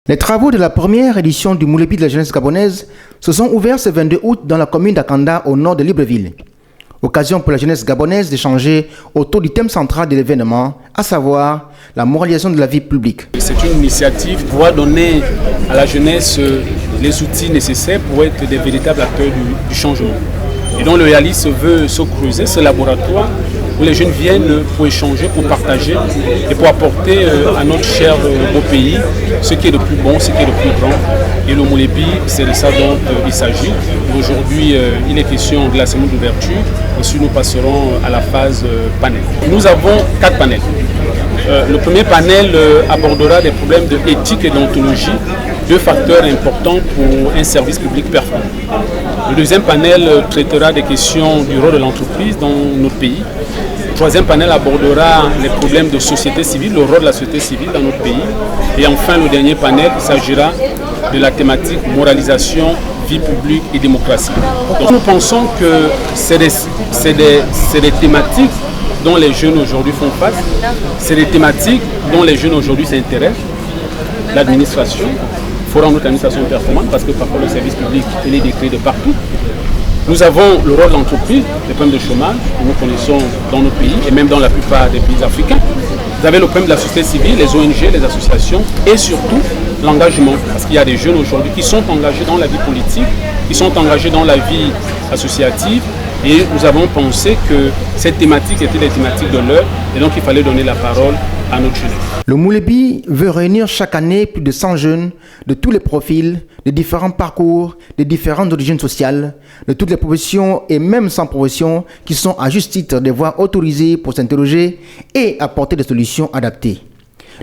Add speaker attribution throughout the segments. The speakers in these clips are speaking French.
Speaker 1: Les travaux de la première édition du Moulébi de la jeunesse gabonaise se sont ouverts ce 22 août dans la commune d'Akanda, au nord de Libreville. Occasion pour la jeunesse gabonaise d'échanger autour du thème central de l'événement, à savoir la moralisation de la vie publique.
Speaker 2: C'est une initiative pour donner à la jeunesse les outils nécessaires pour être des véritables acteurs du changement. Et donc le Yali se veut se creuser ce laboratoire où les jeunes viennent pour échanger, pour partager et pour apporter à notre cher beau pays ce qui est le plus bon, ce qui est le plus grand. Et le Moulébi, c'est de ça dont il s'agit. Aujourd'hui, il est question de la cérémonie d'ouverture. Ensuite, nous passerons à la phase panel. Nous avons 4 panels. Le premier panel abordera des problèmes d'éthique et d'ontologie, 2 facteurs importants pour un service public performant. Le deuxième panel traitera des questions du rôle de l'entreprise dans notre pays. Le troisième panel abordera les problèmes de société civile, le rôle de la société civile dans notre pays. Et enfin, le dernier panel s'agira de la thématique moralisation, vie publique et démocratie. Donc, nous pensons que c'est des thématiques dont les jeunes aujourd'hui font face, c'est des thématiques dont les jeunes aujourd'hui s'intéressent. L'administration, il faut rendre notre administration performante parce que parfois le service public est décrit de partout. Nous avons le rôle de l'entreprise, les problèmes de chômage que nous connaissons dans nos pays et même dans la plupart des pays africains. Vous avez le problème de la société civile, les ONG, les associations et surtout l'engagement. Parce qu'il y a des jeunes aujourd'hui qui sont engagés dans la vie politique, qui sont engagés dans la vie associative. Et nous avons pensé que cette thématique était des thématiques de l'heure et donc il fallait donner la parole à notre jeunesse.
Speaker 1: Le Moulébi veut réunir chaque année plus de 100 jeunes de tous les profils, de différents parcours, de différentes origines sociales, de toutes les professions et même sans profession qui sont à juste titre des voix autorisées pour s'interroger et apporter des solutions adaptées.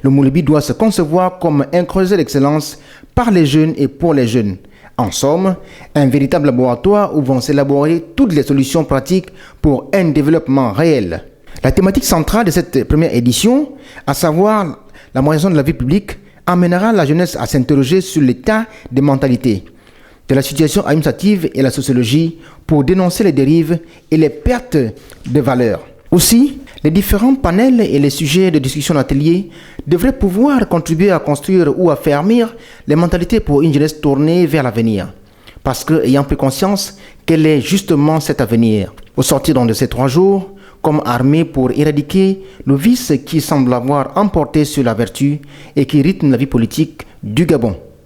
Speaker 1: Le Moulébi doit se concevoir comme un creuset d'excellence par les jeunes et pour les jeunes. En somme, un véritable laboratoire où vont s'élaborer toutes les solutions pratiques pour un développement réel. La thématique centrale de cette première édition, à savoir la moralisation de la vie publique, amènera la jeunesse à s'interroger sur l'état des mentalités, de la situation administrative et la sociologie pour dénoncer les dérives et les pertes de valeurs. Aussi, les différents panels et les sujets de discussion d'atelier devraient pouvoir contribuer à construire ou à affermir les mentalités pour une jeunesse tournée vers l'avenir. Parce que, ayant pris conscience quel est justement cet avenir, au sortir donc de ces 3 jours, comme armée pour éradiquer le vice qui semble avoir emporté sur la vertu et qui rythme la vie politique du Gabon.